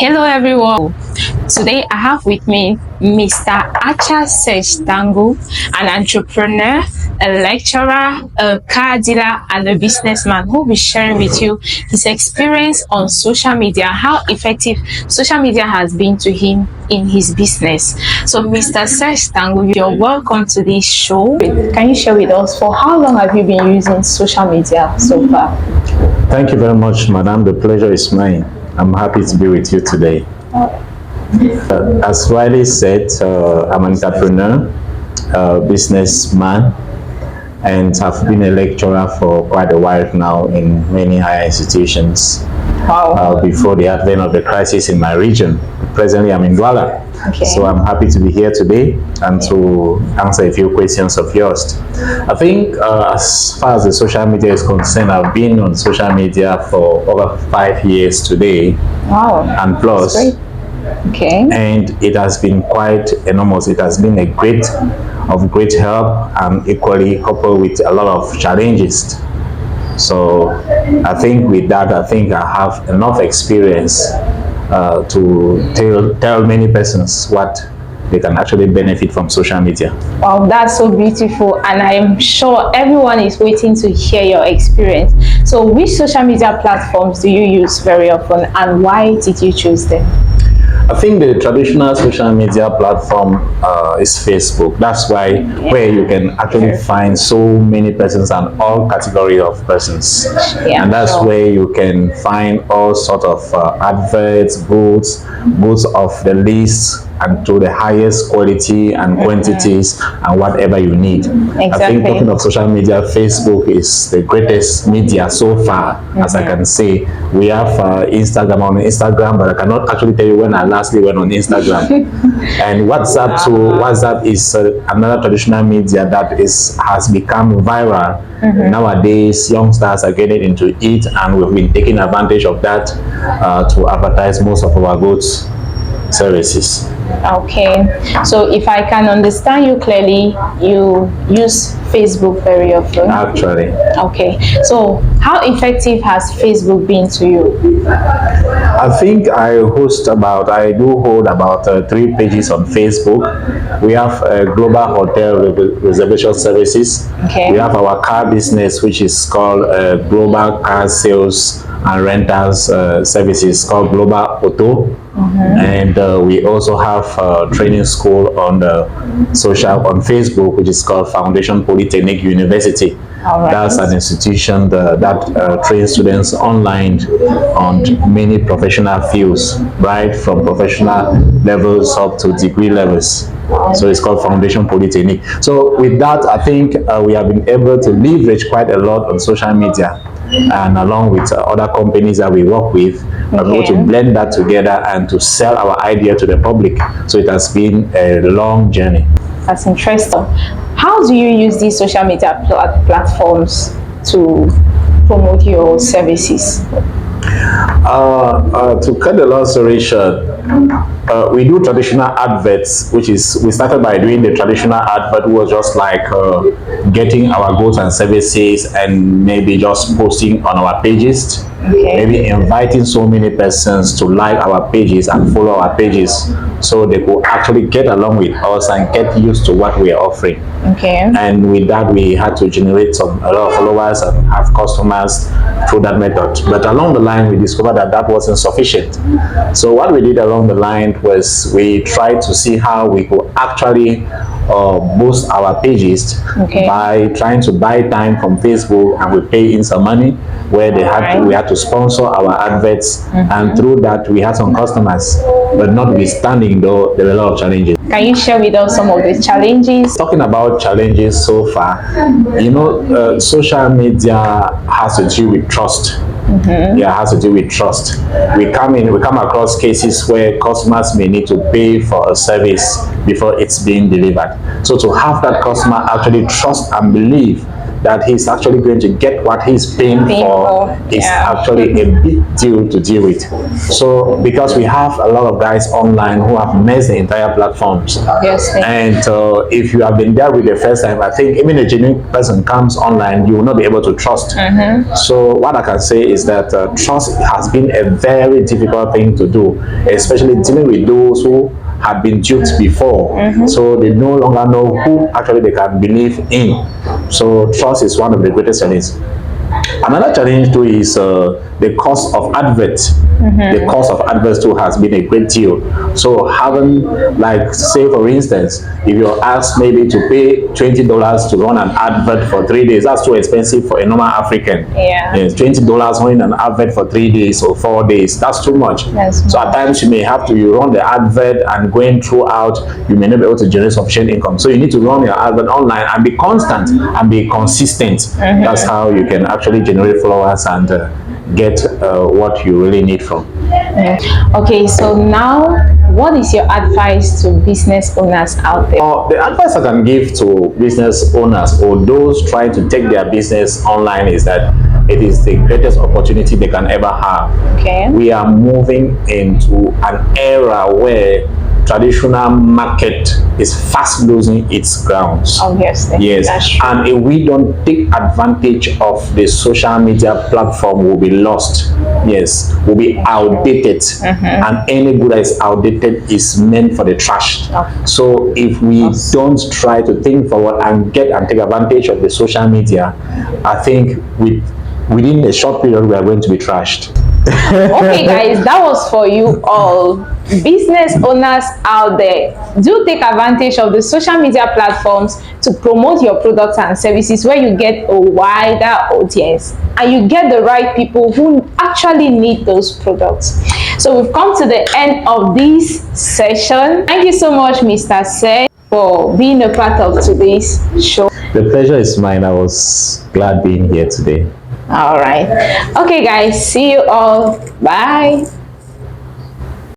Hello everyone. Today I have with me Mr. Acha Sejtangu, an entrepreneur, a lecturer, a car dealer, and a businessman who will be sharing with you his experience on social media, how effective social media has been to him in his business. So Mr. Sejtangu, you're welcome to this show. Can you share with us for how long have you been using social media so far? Thank you very much, madam. The pleasure is mine. I'm happy to be with you today. As Riley said, I'm an entrepreneur, businessman, and have been a lecturer for quite a while now in many higher institutions. Wow. Before the advent of the crisis in my region. Presently, I'm in Douala. Okay. So I'm happy to be here today and to answer a few questions of yours. I think as far as the social media is concerned, I've been on social media for over 5 years today. Wow. And plus. That's great. Okay. And it has been quite enormous. It has been of great help, and equally coupled with a lot of challenges. So I think with that, I have enough experience to tell many persons what they can actually benefit from social media. Wow, that's so beautiful, and I'm sure everyone is waiting to hear your experience. So which social media platforms do you use very often, and why did you choose them? I think the traditional social media platform is Facebook. That's why where you can actually find so many persons and all category of persons. Yeah, and that's where you can find all sort of adverts, booths of the least and to the highest quality and quantities and whatever you need. Exactly. I think talking of social media, Facebook is the greatest media so far, as I can say. We have Instagram on Instagram, but I cannot actually tell you when I lastly went on Instagram. And WhatsApp too. WhatsApp is another traditional media that has become viral. Nowadays, youngsters are getting into it, and we've been taking advantage of that to advertise most of our goods, services. Okay, so if I can understand you clearly, you use Facebook very often. Actually. Okay, so how effective has Facebook been to you? I think I do hold about 3 pages on Facebook. We have global hotel reservation services. Okay. We have our car business, which is called global car sales and rentals services called Global Auto. And we also have training school on Facebook, which is called Foundation Polytechnic University. Right. That's an institution that trains students online on many professional fields, right from professional levels up to degree levels. So it's called Foundation Polytechnic. So with that, I think we have been able to leverage quite a lot on social media, and along with other companies that we work with, we're able to blend that together and to sell our idea to the public. So it has been a long journey. That's interesting. How do you use these social media platforms to promote your services? To cut the long story short, we do traditional adverts, we started by doing the traditional advert, was just like getting our goods and services and maybe just posting on our pages. Maybe inviting so many persons to like our pages and follow our pages, so they could actually get along with us and get used to what we are offering. And with that, we had to generate a lot of followers and have customers through that method. But along the line, we discovered that wasn't sufficient. So what we did along the line was we tried to see how we could actually boost our pages by trying to buy time from Facebook, and we pay in some money where we had to sponsor our adverts, and through that we had some customers. But notwithstanding, though, there were a lot of challenges. Can you share with us some of the challenges? Talking about challenges so far, social media has to do with trust. Yeah, it has to do with trust. We come across cases where customers may need to pay for a service before it's being delivered. So to have that customer actually trust and believe that he's actually going to get what he's paying for is actually a big deal to deal with. So because we have a lot of guys online who have messed the entire platforms, and if you have been there with the first time, I think even a genuine person comes online, you will not be able to trust. So what I can say is that trust has been a very difficult thing to do, especially dealing with those who have been duped before, so they no longer know who actually they can believe in. So trust is one of the greatest challenges. Another challenge too is the cost of adverts. The cost of adverts too has been a great deal. So having, like, say for instance, if you're asked maybe to pay $20 to run an advert for 3 days, that's too expensive for a normal African. Yes, $20 running an advert for 3 days or 4 days, that's too much. So at times you may have to run the advert, and going throughout you may not be able to generate sufficient income. So you need to run your advert online and be constant and be consistent. That's how you can actually generate followers and get what you really need from. Okay, so now what is your advice to business owners out there? The advice I can give to business owners or those trying to take their business online is that it is the greatest opportunity they can ever have. We are moving into an era where traditional market is fast losing its grounds. Yes, and if we don't take advantage of the social media platform, we'll be lost. Yes, we'll be outdated, and any good that is outdated is meant for the trash. So if we don't try to think forward and take advantage of the social media, I think within a short period we are going to be trashed. Okay guys, that was for you all. Business owners out there, do take advantage of the social media platforms to promote your products and services, where you get a wider audience and you get the right people who actually need those products. So we've come to the end of this session. Thank you so much, Mr. Seth, for being a part of today's show. The pleasure is mine. I was glad being here today. All right. Okay guys, see you all. Bye.